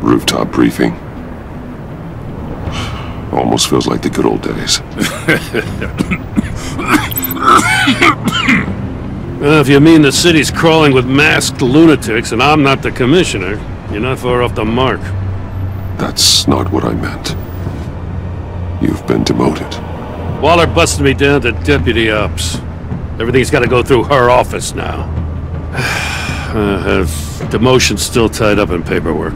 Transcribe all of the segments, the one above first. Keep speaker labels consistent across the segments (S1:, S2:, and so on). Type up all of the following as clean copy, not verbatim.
S1: Rooftop briefing. Almost feels like the good old days.
S2: Well, if you mean the city's crawling with masked lunatics and I'm not the commissioner, you're not far off the mark.
S1: That's not what I meant. You've been demoted.
S2: Waller busted me down to deputy ops. Everything's got to go through her office now. Demotion's still tied up in paperwork.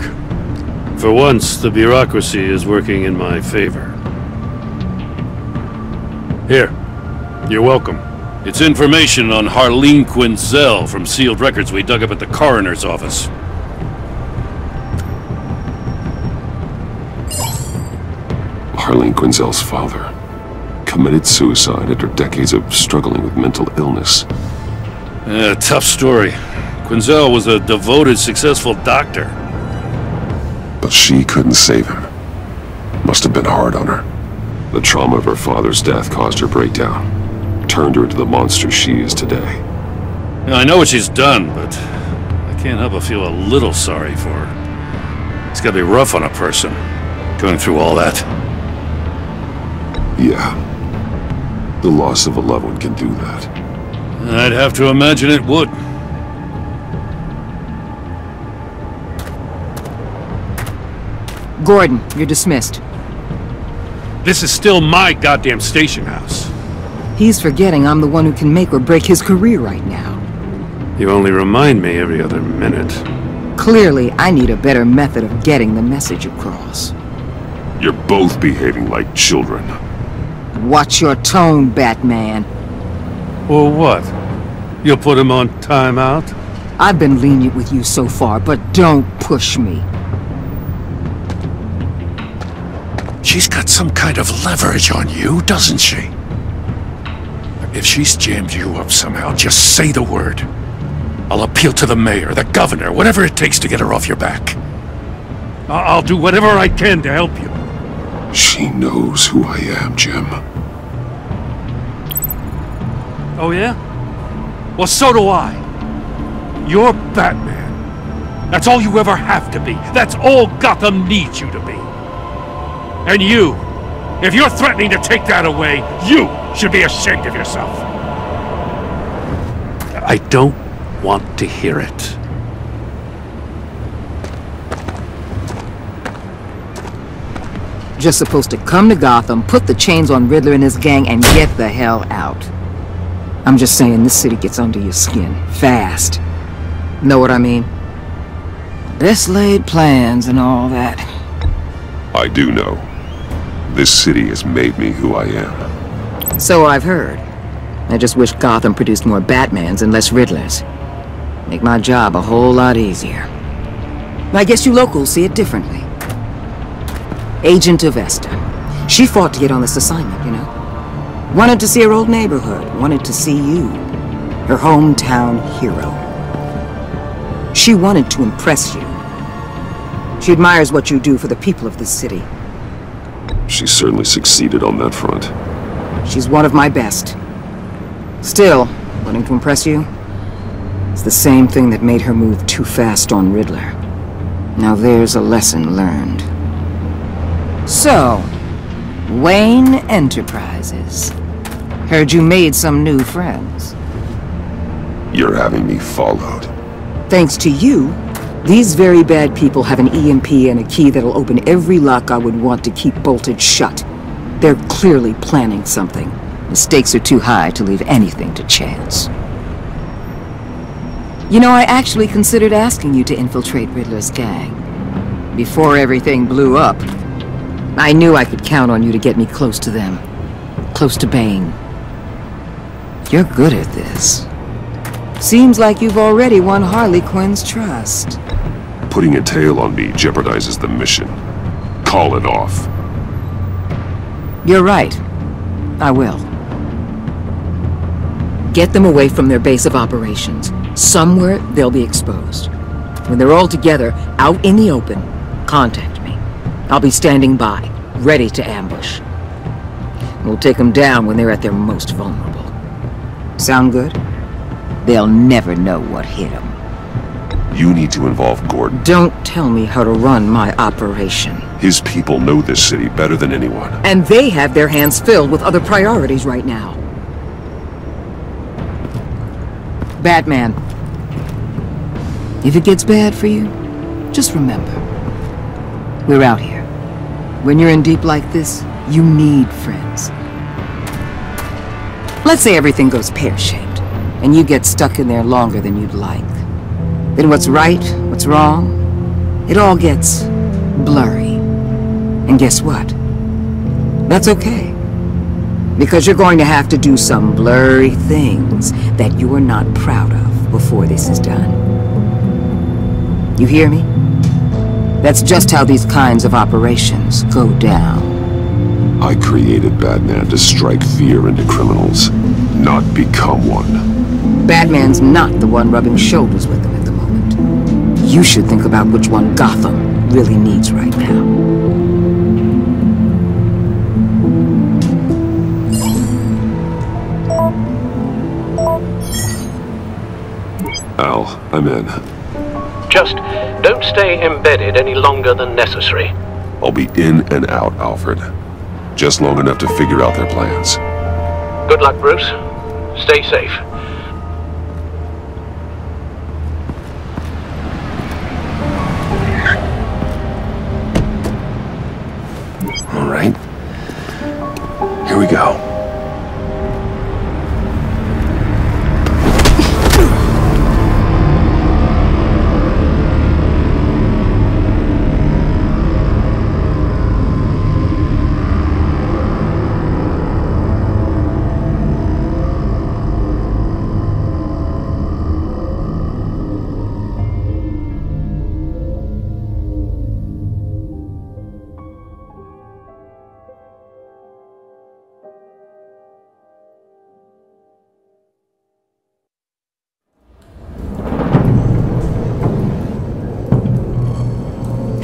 S2: For once, the bureaucracy is working in my favor. Here, you're welcome. It's information on Harleen Quinzel from sealed records we dug up at the coroner's office.
S1: Harleen Quinzel's father committed suicide after decades of struggling with mental illness.
S2: Tough story. Quinzel was a devoted, successful doctor.
S1: But she couldn't save him. Must have been hard on her. The trauma of her father's death caused her breakdown. Turned her into the monster she is today.
S2: I know what she's done, but I can't help but feel a little sorry for her. It's gotta be rough on a person, going through all that.
S1: Yeah. The loss of a loved one can do that.
S2: I'd have to imagine it would.
S3: Gordon, you're dismissed.
S2: This is still my goddamn station house.
S3: He's forgetting I'm the one who can make or break his career right now.
S2: You only remind me every other minute.
S3: Clearly, I need a better method of getting the message across.
S1: You're both behaving like children.
S3: Watch your tone, Batman.
S2: Or what? You'll put him on timeout?
S3: I've been lenient with you so far, but don't push me.
S4: She's got some kind of leverage on you, doesn't she? If she's jammed you up somehow, just say the word. I'll appeal to the mayor, the governor, whatever it takes to get her off your back.
S2: I'll do whatever I can to help you.
S1: She knows who I am, Jim.
S2: Oh yeah? Well, so do I. You're Batman. That's all you ever have to be. That's all Gotham needs you to be. And you, if you're threatening to take that away, you should be ashamed of yourself. I don't want to hear it.
S3: Just supposed to come to Gotham, put the chains on Riddler and his gang, and get the hell out. I'm just saying, this city gets under your skin. Fast. Know what I mean? Best laid plans and all that.
S1: I do know. This city has made me who I am.
S3: So I've heard. I just wish Gotham produced more Batmans and less Riddlers. Make my job a whole lot easier. I guess you locals see it differently. Agent of Vesta. She fought to get on this assignment, you know? Wanted to see her old neighborhood. Wanted to see you. Her hometown hero. She wanted to impress you. She admires what you do for the people of this city.
S1: She certainly succeeded on that front.
S3: She's one of my best. Still, wanting to impress you? It's the same thing that made her move too fast on Riddler. Now there's a lesson learned. So, Wayne Enterprises. Heard you made some new friends.
S1: You're having me followed.
S3: Thanks to you, these very bad people have an EMP and a key that'll open every lock I would want to keep bolted shut. They're clearly planning something. The stakes are too high to leave anything to chance. You know, I actually considered asking you to infiltrate Riddler's gang. Before everything blew up, I knew I could count on you to get me close to them. Close to Bane. You're good at this. Seems like you've already won Harley Quinn's trust.
S1: Putting a tail on me jeopardizes the mission. Call it off.
S3: You're right. I will. Get them away from their base of operations. Somewhere they'll be exposed. When they're all together, out in the open, contact me. I'll be standing by, ready to ambush. We'll take them down when they're at their most vulnerable. Sound good? They'll never know what hit them.
S1: You need to involve Gordon.
S3: Don't tell me how to run my operation.
S1: His people know this city better than anyone.
S3: And they have their hands filled with other priorities right now. Batman, if it gets bad for you, just remember, we're out here. When you're in deep like this, you need friends. Let's say everything goes pear-shaped, and you get stuck in there longer than you'd like. Then what's right, what's wrong, it all gets blurry. And guess what? That's okay. Because you're going to have to do some blurry things that you are not proud of before this is done. You hear me? That's just how these kinds of operations go down.
S1: I created Batman to strike fear into criminals, not become one.
S3: Batman's not the one rubbing shoulders with them at the moment. You should think about which one Gotham really needs right now.
S1: Al, I'm in.
S5: Just don't stay embedded any longer than necessary.
S1: I'll be in and out, Alfred. Just long enough to figure out their plans.
S5: Good luck, Bruce. Stay safe.
S1: All right. Here we go.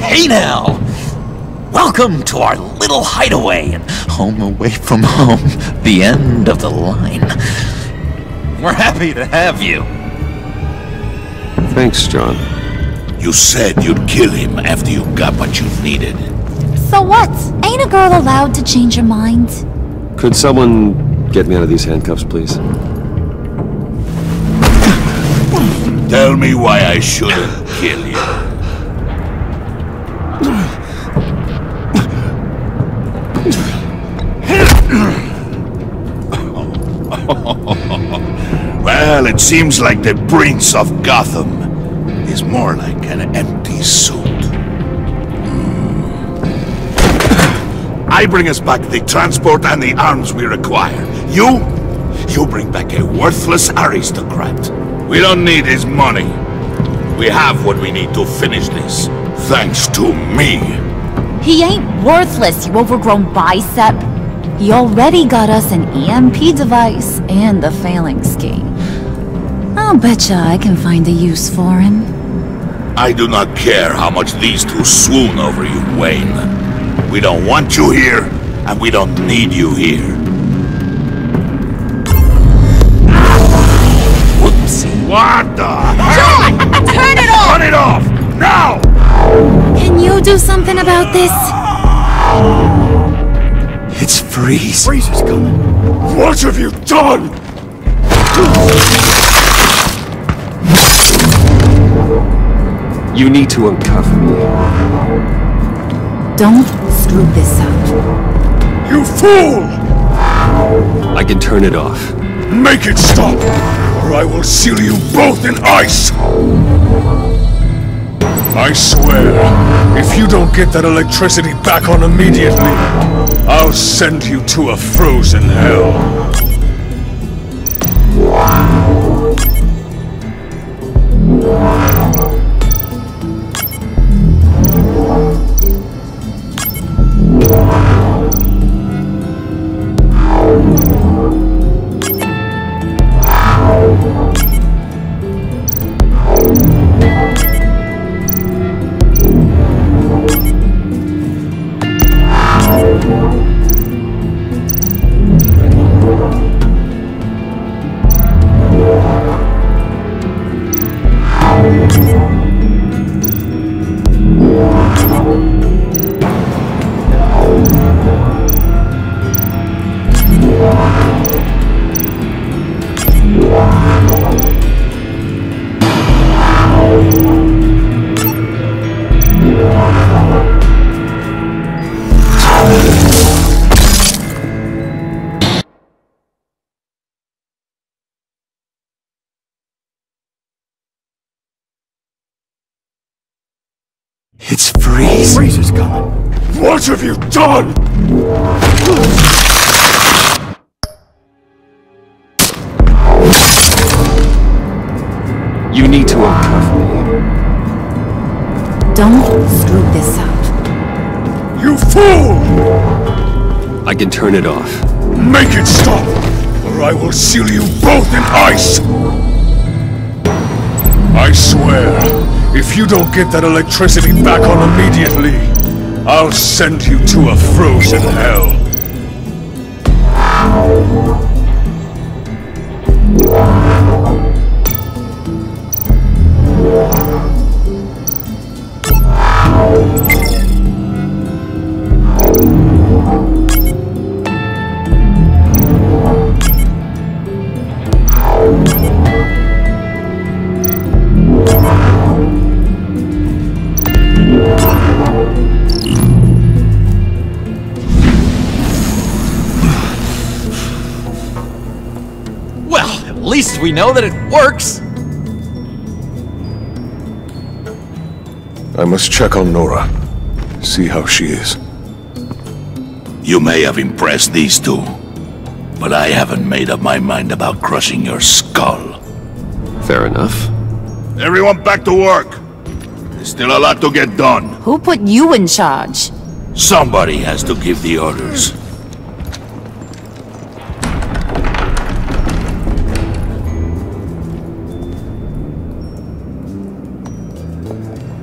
S6: Hey now! Welcome to our little hideaway and home away from home, the end of the line. We're happy to have you.
S1: Thanks, John.
S4: You said you'd kill him after you got what you needed.
S7: So what? Ain't a girl allowed to change her mind?
S8: Could someone get me out of these handcuffs, please?
S4: Tell me why I shouldn't kill you. Well, it seems like the Prince of Gotham is more like an empty suit. I bring us back the transport and the arms we require. You bring back a worthless aristocrat. We don't need his money. We have what we need to finish this, thanks to me.
S7: He ain't worthless, you overgrown bicep. He already got us an EMP device and the phalanx key. I'll betcha I can find a use for him.
S4: I do not care how much these two swoon over you, Wayne. We don't want you here, and we don't need you here.
S6: Whoopsie.
S4: What the
S7: John! Turn it off!
S4: Turn it off! Now!
S7: Can you do something about this?
S6: It's Freeze.
S4: Freeze is coming. What have you done?
S8: You need to uncuff me.
S7: Don't screw this up.
S4: You fool!
S8: I can turn it off.
S4: Make it stop, or I will seal you both in ice! I swear, if you don't get that electricity back on immediately, I'll send you to a frozen hell. It's Freeze.
S2: Freeze is coming.
S4: What have you done?
S8: You need to uncuff me.
S7: Don't screw this up.
S4: You fool!
S8: I can turn it off.
S4: Make it stop, or I will seal you both in ice! I swear, if you don't get that electricity back on immediately, I'll send you to a frozen hell.
S6: Well, at least we know that it works.
S4: I must check on Nora. See how she is.
S9: You may have impressed these two, but I haven't made up my mind about crushing your skull.
S8: Fair enough.
S9: Everyone back to work. There's still a lot to get done.
S7: Who put you in charge?
S9: Somebody has to give the orders.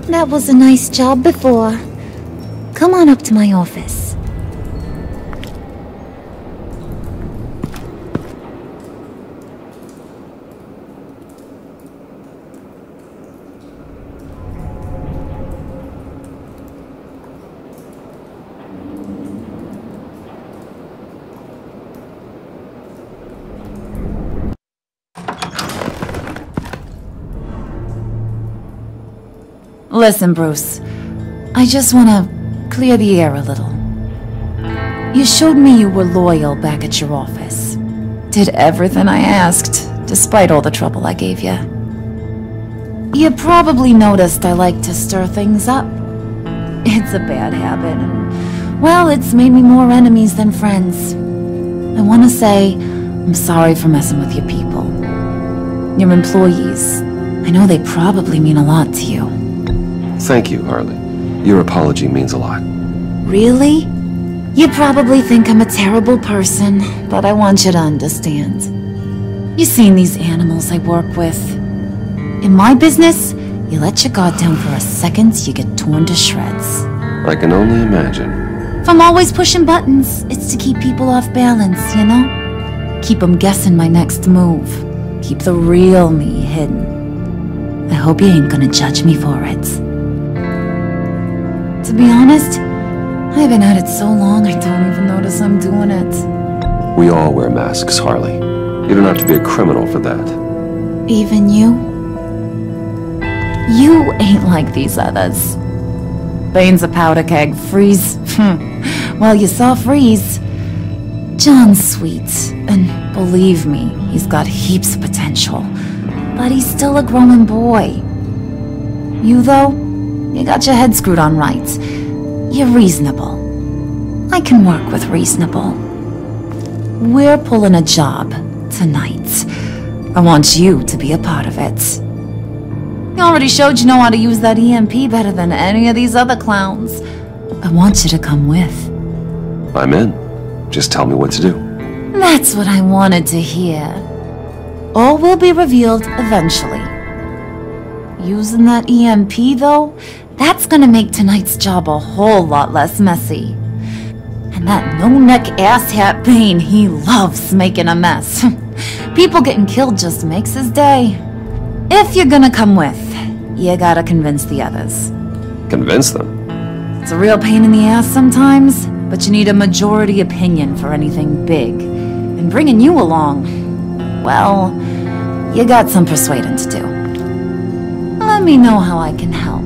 S7: That was a nice job before. Come on up to my office. Listen, Bruce. I just want to clear the air a little. You showed me you were loyal back at your office. Did everything I asked, despite all the trouble I gave you. You probably noticed I like to stir things up. It's a bad habit, and, well, it's made me more enemies than friends. I want to say I'm sorry for messing with your people. Your employees. I know they probably mean a lot to you.
S8: Thank you, Harley. Your apology means a lot.
S7: Really? You probably think I'm a terrible person, but I want you to understand. You've seen these animals I work with. In my business, you let your guard down for a second, you get torn to shreds.
S8: I can only imagine.
S7: If I'm always pushing buttons, it's to keep people off balance, you know? Keep them guessing my next move. Keep the real me hidden. I hope you ain't gonna judge me for it. To be honest, I've been at it so long I don't even notice I'm doing it.
S8: We all wear masks, Harley. You don't have to be a criminal for that.
S7: Even you? You ain't like these others. Bane's a powder keg. Freeze. Well, you saw Freeze. John's sweet, and believe me, he's got heaps of potential. But he's still a growing boy. You, though? You got your head screwed on right. You're reasonable. I can work with reasonable. We're pulling a job tonight. I want you to be a part of it. You already showed you know how to use that EMP better than any of these other clowns. I want you to come with.
S8: I'm in. Just tell me what to do.
S7: That's what I wanted to hear. All will be revealed eventually. Using that EMP, though, that's gonna make tonight's job a whole lot less messy. And that no-neck asshat Bane, he loves making a mess. People getting killed just makes his day. If you're gonna come with, you gotta convince the others.
S8: Convince them?
S7: It's a real pain in the ass sometimes, but you need a majority opinion for anything big. And bringing you along, well, you got some persuading to do. Let me know how I can help.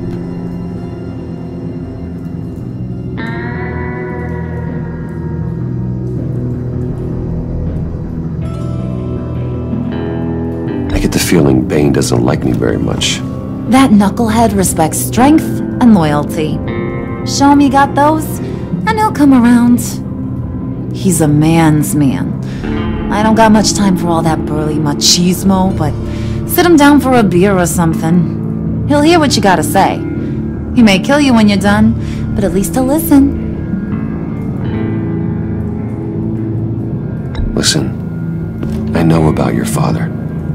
S8: I get the feeling Bane doesn't like me very much.
S7: That knucklehead respects strength, and loyalty. Show him you got those, and he'll come around. He's a man's man. I don't got much time for all that burly machismo, but sit him down for a beer or something. He'll hear what you gotta say. He may kill you when you're done, but at least he'll listen.
S8: Listen, I know about your father,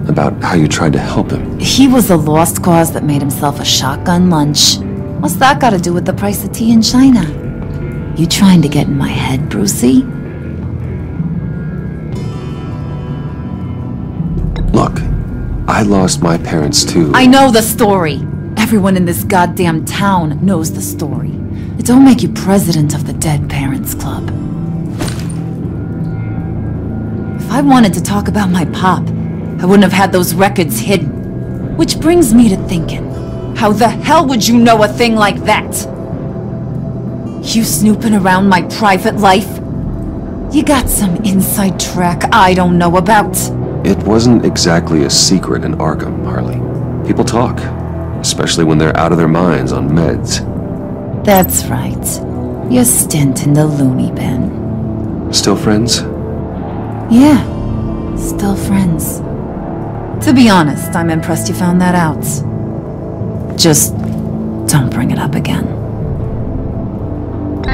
S8: about how you tried to help him.
S7: He was a lost cause that made himself a shotgun lunch. What's that got to do with the price of tea in China? You trying to get in my head, Brucey?
S8: Look, I lost my parents too.
S7: I know the story. Everyone in this goddamn town knows the story. It don't make you president of the Dead Parents Club. If I wanted to talk about my pop, I wouldn't have had those records hidden. Which brings me to thinking, how the hell would you know a thing like that? You snooping around my private life? You got some inside track I don't know about.
S8: It wasn't exactly a secret in Arkham, Harley. People talk, especially when they're out of their minds on meds.
S7: That's right. Your stint in the loony bin.
S8: Still friends?
S7: Yeah, still friends. To be honest, I'm impressed you found that out. Just don't bring it up again.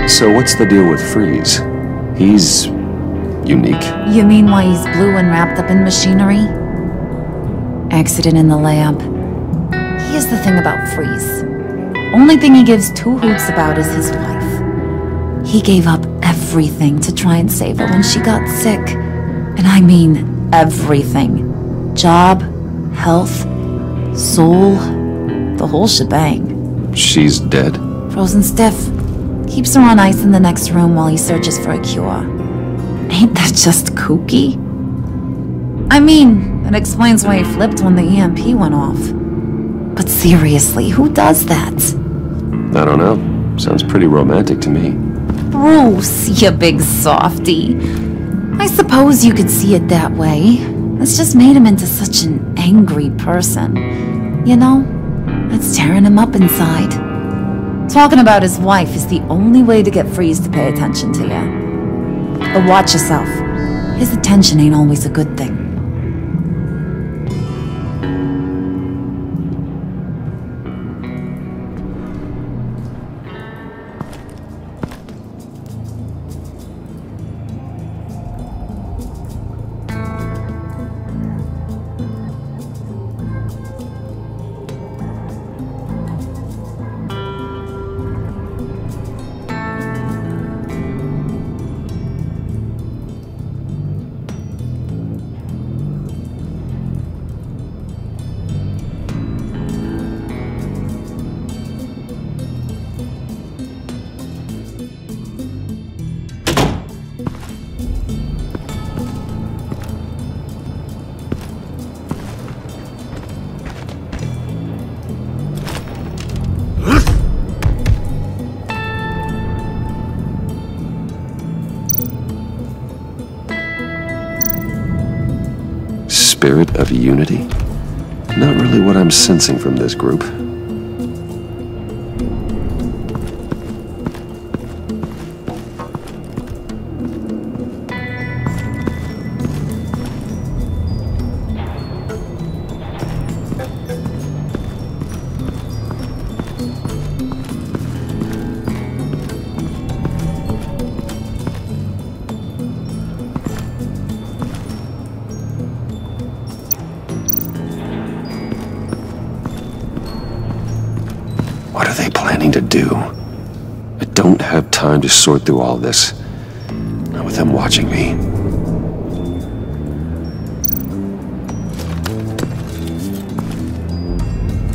S8: So what's the deal with Freeze? He's unique.
S7: You mean why he's blue and wrapped up in machinery? Accident in the lab. Here's the thing about Freeze. Only thing he gives two hoots about is his wife. He gave up everything to try and save her when she got sick. And I mean everything. Job, health, soul, the whole shebang.
S8: She's dead?
S7: Frozen stiff. Keeps her on ice in the next room while he searches for a cure. Ain't that just kooky? I mean, that explains why he flipped when the EMP went off. But seriously, who does that?
S8: I don't know. Sounds pretty romantic to me.
S7: Bruce, you big softy. I suppose you could see it that way. It's just made him into such an angry person. You know, it's tearing him up inside. Talking about his wife is the only way to get Freeze to pay attention to you. But watch yourself. His attention ain't always a good thing.
S8: Spirit of unity? Not really what I'm sensing from this group. What are they planning to do? I don't have time to sort through all this. Not with them watching me.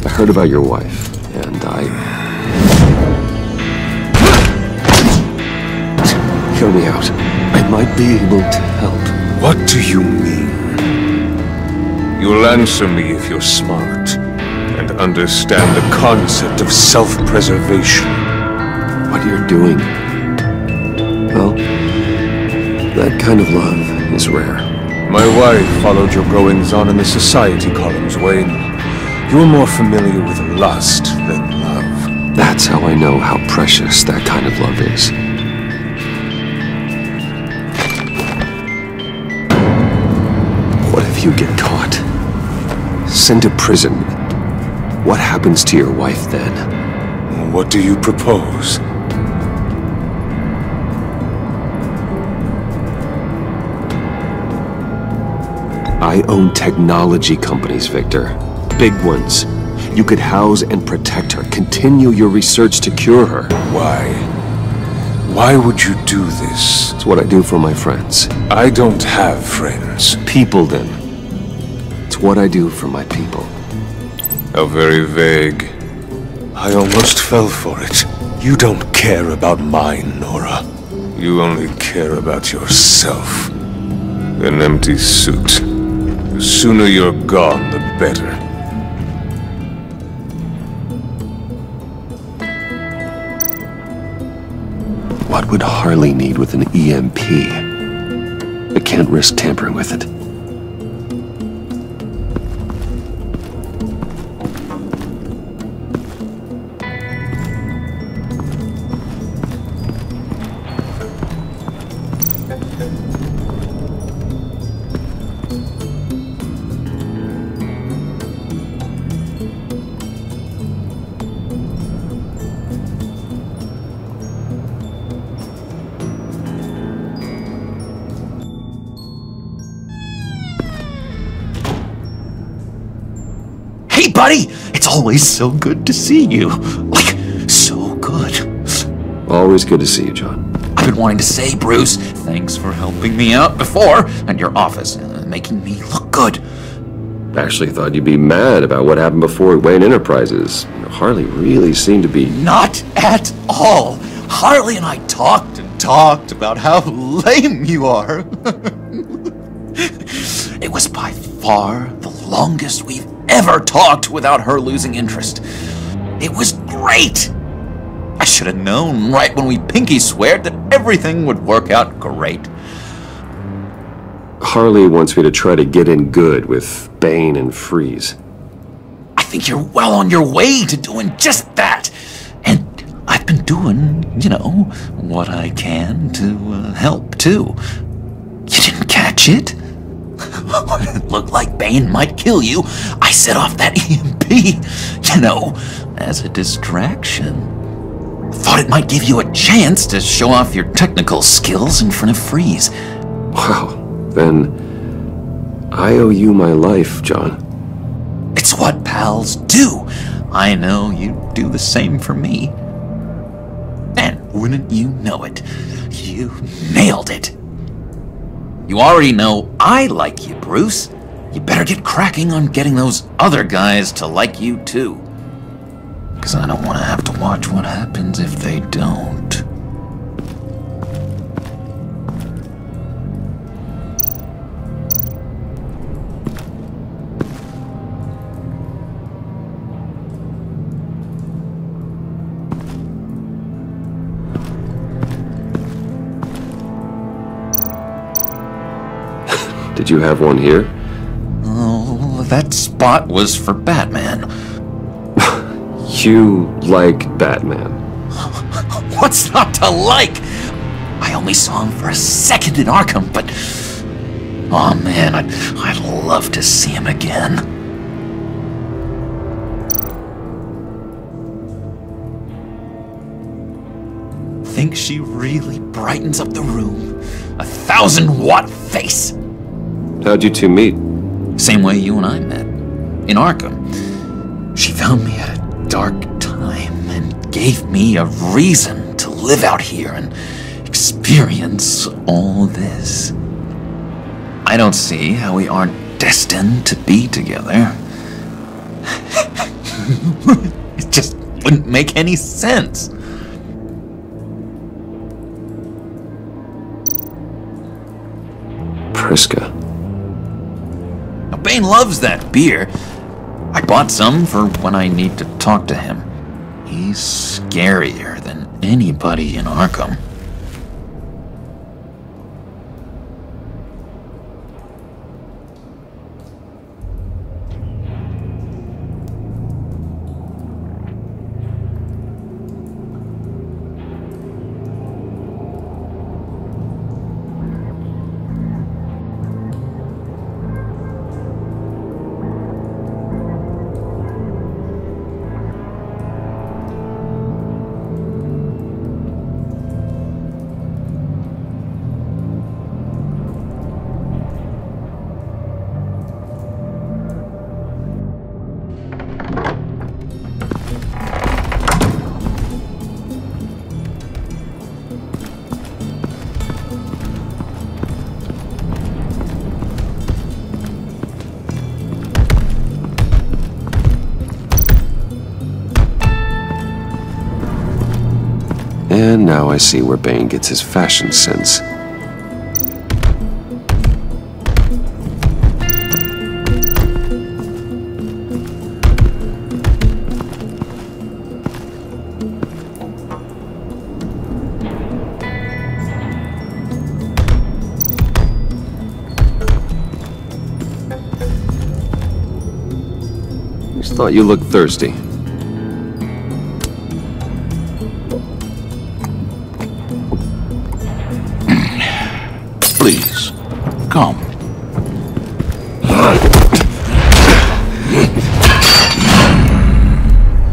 S8: I heard about your wife, and Hear me out. I might be able to help.
S2: What do you mean? You'll answer me if you're smart and understand the concept of self-preservation.
S8: What you're doing. Well, that kind of love is rare.
S2: My wife followed your goings-on in the society columns, Wayne. You're more familiar with lust than love.
S1: That's how I know how precious that kind of love is. What if you get caught? Sent to prison? What happens to your wife then?
S10: What do you propose?
S1: I own technology companies, Victor. Big ones. You could house and protect her, continue your research to cure her.
S10: Why? Why would you do this?
S1: It's what I do for my friends.
S10: I don't have friends.
S1: People, then. It's what I do for my people.
S10: How very vague. I almost fell for it. You don't care about mine, Nora. You only care about yourself. An empty suit. The sooner you're gone, the better.
S1: What would Harley need with an EMP? I can't risk tampering with it.
S6: Hey, buddy! It's always so good to see you. Like, so good.
S1: Always good to see you, John.
S6: I've been wanting to say, Bruce, thanks for helping me out before at your office, making me look good.
S1: Actually thought you'd be mad about what happened before Wayne Enterprises. Harley really seemed to be...
S6: Not at all. Harley and I talked and talked about how lame you are. It was by far the longest we've ever talked without her losing interest. It was great. I should have known right when we pinky sweared that everything would work out great.
S1: Harley wants me to try to get in good with Bane and Freeze.
S6: I think you're well on your way to doing just that. And I've been doing, you know, what I can to help too. You didn't catch it? When it looked like Bane might kill you, I set off that EMP, you know, as a distraction. Thought it might give you a chance to show off your technical skills in front of Freeze.
S1: Wow, then I owe you my life, John.
S6: It's what pals do. I know you'd do the same for me. And wouldn't you know it, you nailed it. You already know I like you, Bruce. You better get cracking on getting those other guys to like you too. 'Cause I don't want to have to watch what happens if they don't.
S1: Did you have one here?
S6: Oh, that spot was for Batman.
S1: You like Batman.
S6: What's not to like? I only saw him for a second in Arkham, but... oh man, I'd love to see him again. Think she really brightens up the room. 1,000-watt face.
S1: How'd you two meet?
S6: Same way you and I met. In Arkham. She found me at a dark time and gave me a reason to live out here and experience all this. I don't see how we aren't destined to be together. It just wouldn't make any sense.
S1: Priska.
S6: Now, Bane loves that beer. I bought some for when I need to talk to him. He's scarier than anybody in Arkham.
S8: Now I see where Bane gets his fashion sense. Just thought you looked thirsty.
S9: Please, come.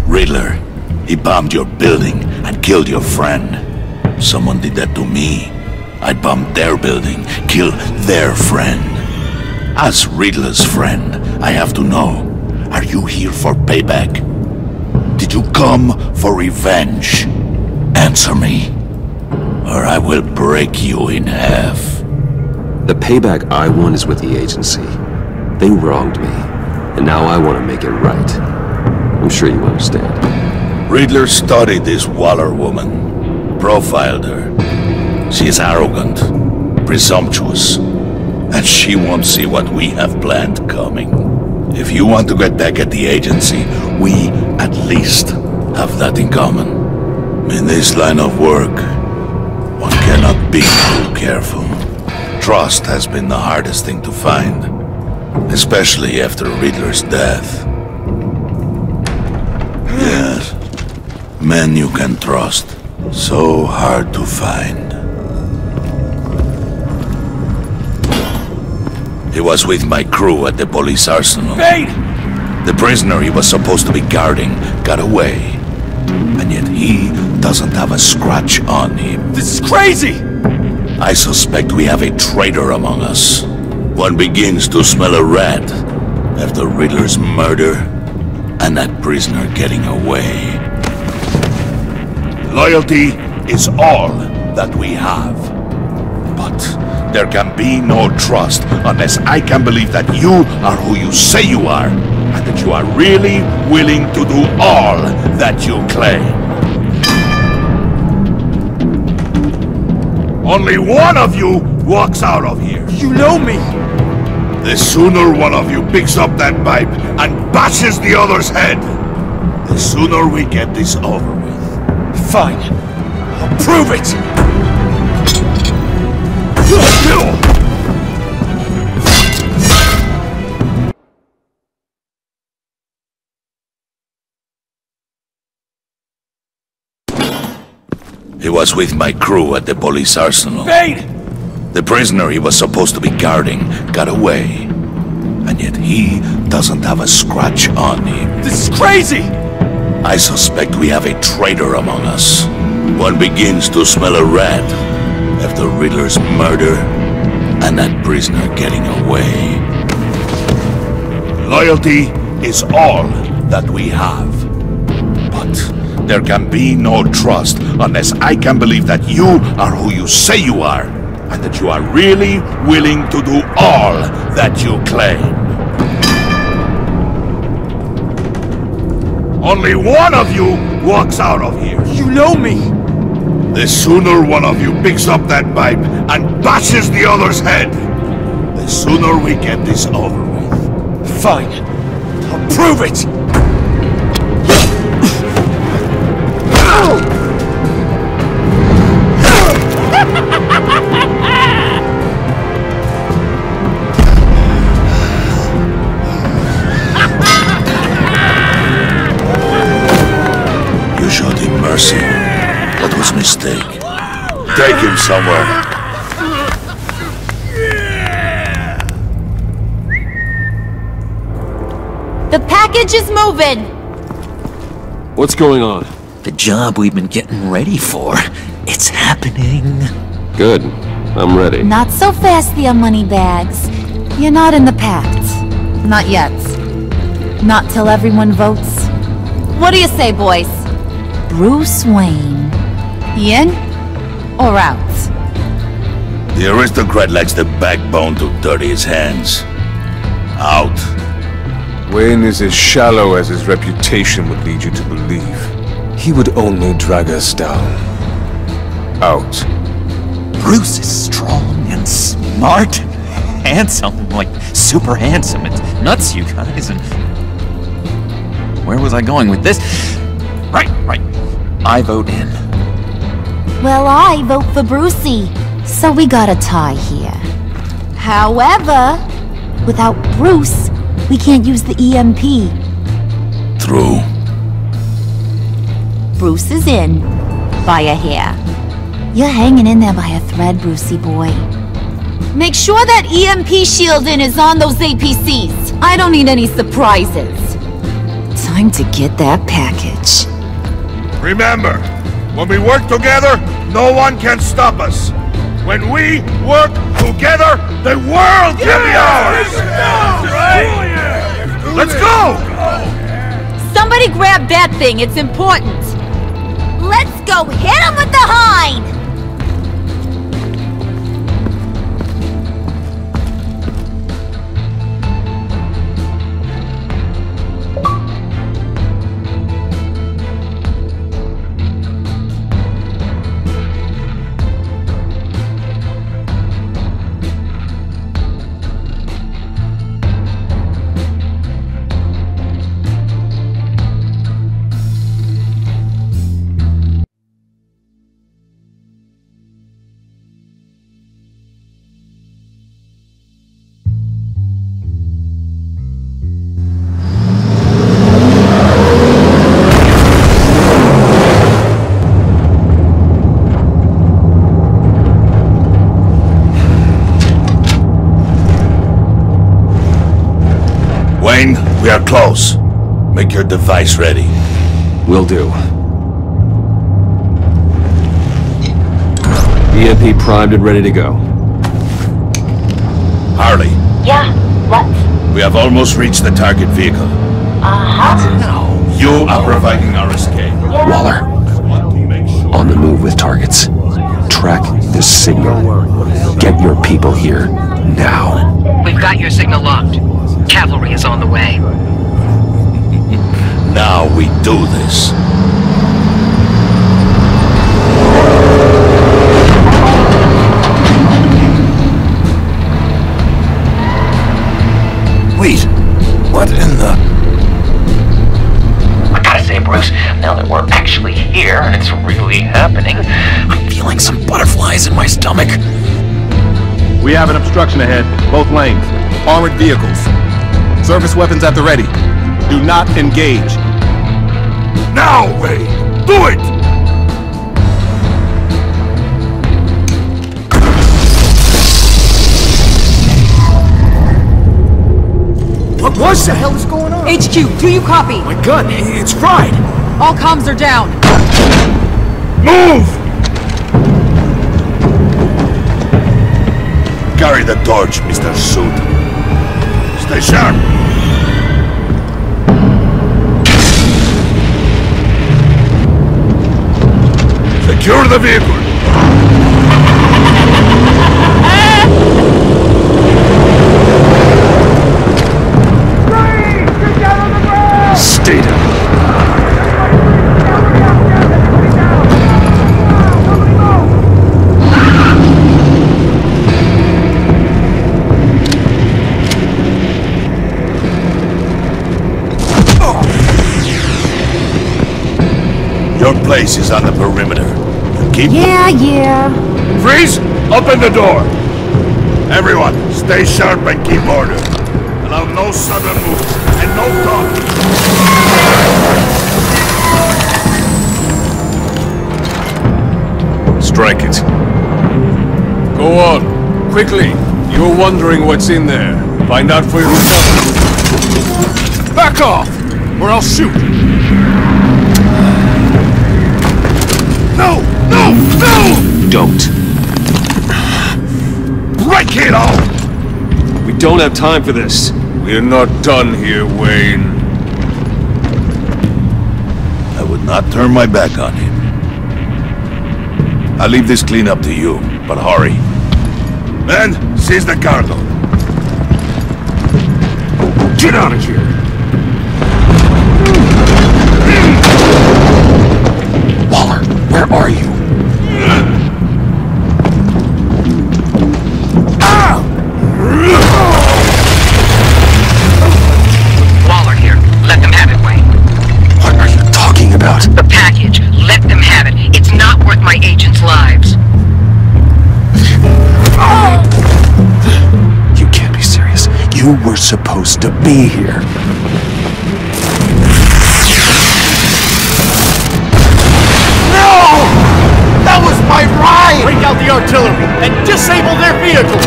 S9: Riddler, he bombed your building and killed your friend. Someone did that to me. I bombed their building, killed their friend. As Riddler's friend, I have to know, are you here for payback? Did you come for revenge? Answer me, or I will break you in half.
S8: The payback I want is with the agency. They wronged me, and now I want to make it right. I'm sure you understand.
S9: Riddler studied this Waller woman, profiled her. She is arrogant, presumptuous, and she won't see what we have planned coming. If you want to get back at the agency, we, at least, have that in common. In this line of work, one cannot be too careful. Trust has been the hardest thing to find, especially after Riddler's death. Yes, men you can trust, so hard to find. He was with my crew at the police arsenal.
S2: Bane!
S9: The prisoner he was supposed to be guarding got away. And yet he doesn't have a scratch on him.
S2: This is crazy!
S9: I suspect we have a traitor among us. One begins to smell a rat after Riddler's murder and that prisoner getting away. Loyalty is all that we have. But there can be no trust unless I can believe that you are who you say you are, and that you are really willing to do all that you claim. Only one of you walks out of here.
S2: You know me!
S9: The sooner one of you picks up that pipe and bashes the other's head, the sooner we get this over with.
S2: Fine. I'll prove it!
S9: He was with my crew at the police arsenal.
S2: Bane!
S9: The prisoner he was supposed to be guarding got away. And yet he doesn't have a scratch on him.
S2: This is crazy!
S9: I suspect we have a traitor among us. One begins to smell a rat after Riddler's murder and that prisoner getting away. Loyalty is all that we have. But there can be no trust unless I can believe that you are who you say you are, and that you are really willing to do all that you claim. Only one of you walks out of here.
S2: You know me!
S9: The sooner one of you picks up that pipe and bashes the other's head, the sooner we get this over with.
S2: Fine. I'll prove it!
S9: You showed him mercy. That was a mistake. Take him somewhere.
S7: The package is moving!
S8: What's going on?
S6: The job we've been getting ready for. It's happening.
S8: Good. I'm ready.
S7: Not so fast, the money bags. You're not in the pact. Not yet. Not till everyone votes. What do you say, boys? Bruce Wayne. In or out?
S9: The aristocrat lacks the backbone to dirty his hands. Out.
S10: Wayne is as shallow as his reputation would lead you to believe. He would only drag us down. Out.
S6: Bruce is strong and smart and handsome, like super handsome. It's nuts, you guys. And where was I going with this? Right. I vote in.
S7: Well, I vote for Brucey, so we got a tie here. However, without Bruce, we can't use the EMP.
S9: True.
S7: Bruce is in, by a hair. You're hanging in there by a thread, Brucey boy. Make sure that EMP shielding is on those APCs. I don't need any surprises. Time to get that package.
S11: Remember, when we work together, no one can stop us. When we work together, the world can be ours! Let's go!
S7: Somebody grab that thing, it's important. Let's go hit him with the hind!
S9: Wayne, we are close. Make your device ready.
S8: Will do. EMP primed and ready to go.
S9: Harley,
S12: Yeah, what?
S9: we have almost reached the target vehicle.
S12: Uh-huh.
S9: You are providing our escape.
S8: Waller, on the move with targets. Track this signal. Get your people here, now.
S3: We've got your signal locked. Cavalry is on the way.
S9: Now we do this.
S4: Wait, what in the...
S6: I gotta say, Bruce, now that we're actually here and it's really happening, I'm feeling some butterflies in my stomach.
S11: We have an obstruction ahead, both lanes. Armored vehicles. Service weapons at the ready. Do not engage. Now, Wayne! Do it!
S13: What the hell is going on?
S3: HQ, do you copy?
S13: My gun, it's fried.
S3: All comms are down.
S11: Move!
S9: Carry the torch, Mr. Suit. Stay sharp.
S11: Secure the vehicle.
S8: Stay down.
S9: Your place is on the perimeter. Keep...
S7: Yeah.
S11: Freeze! Open the door! Everyone, stay sharp and keep order. Allow no sudden moves and no talk.
S10: Strike it. Go on. Quickly. You're wondering what's in there. Find out for yourself.
S11: Back off, or I'll shoot. No!
S8: Don't.
S11: Break it all!
S8: We don't have time for this.
S10: We're not done here, Wayne.
S9: I would not turn my back on him. I'll leave this clean up to you, but hurry.
S11: Men, seize the cargo. Get out of here!
S6: Waller, where are you?
S10: You were supposed to be here.
S13: No! That was my ride! Bring out the artillery and disable their vehicles!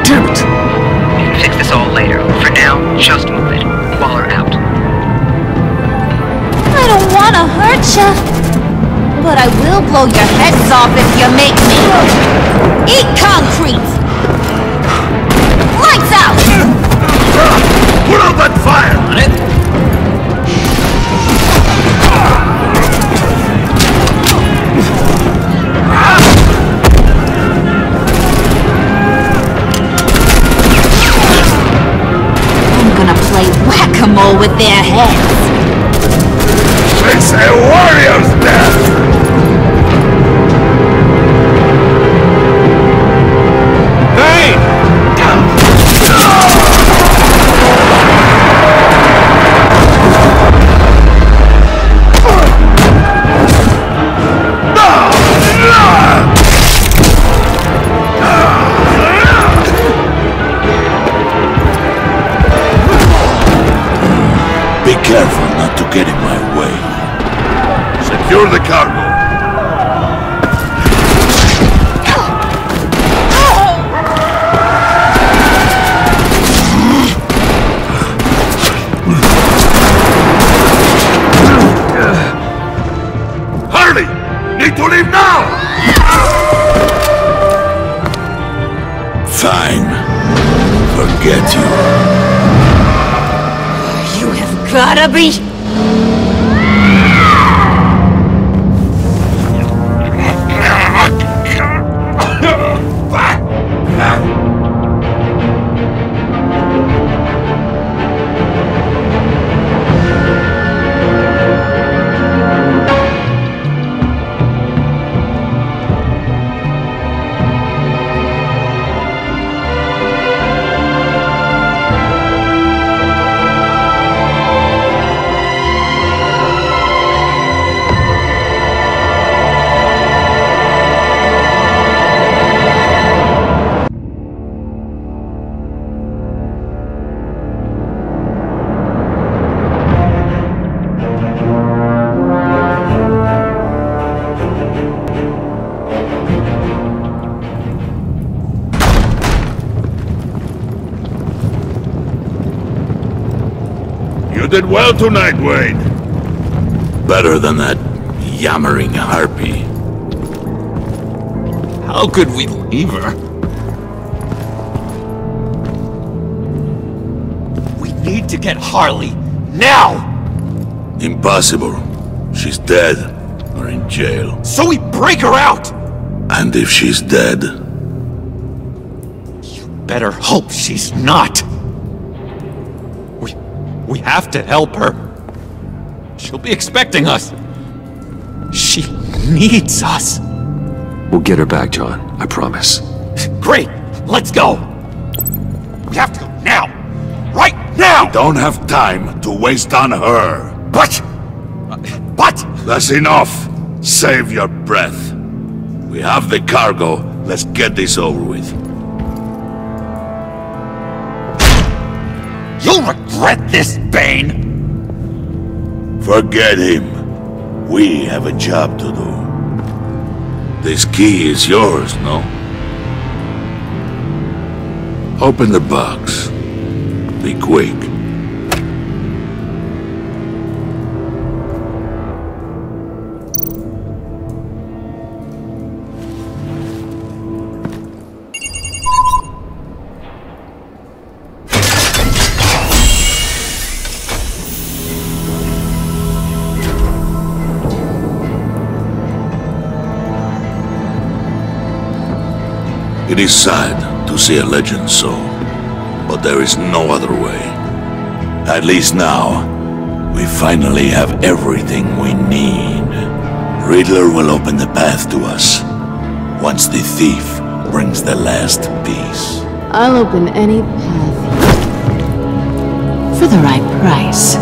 S3: Damn it! We can fix this all later. For now, just move it. Waller out.
S7: I don't wanna hurt ya, but I will blow your heads off if you make me. Eat concrete! Lights out!
S9: Put out that fire!
S6: On it.
S7: I'm gonna play whack-a-mole with their heads.
S9: It's a warrior's death! Be careful not to get in my way. Secure the cargo. Harley! Need to leave now! Fine. Forget you.
S7: Gotta be...
S9: You did well tonight, Wade. Better than that yammering harpy.
S6: How could we leave her? We need to get Harley, now!
S9: Impossible. She's dead, or in jail.
S6: So we break her out!
S9: And if she's dead...
S6: You better hope she's not. We have to help her. She'll be expecting us. She needs us.
S8: We'll get her back, John. I promise.
S6: Great! Let's go! We have to go now! Right now!
S9: We don't have time to waste on her.
S6: But...
S9: That's enough. Save your breath. We have the cargo. Let's get this over with.
S6: You'll regret this, Bane!
S9: Forget him. We have a job to do. This key is yours, no? Open the box. Be quick. It is sad to see a legend so, but there is no other way. At least now, we finally have everything we need. Riddler will open the path to us, once the thief brings the last piece.
S14: I'll open any path for the right price.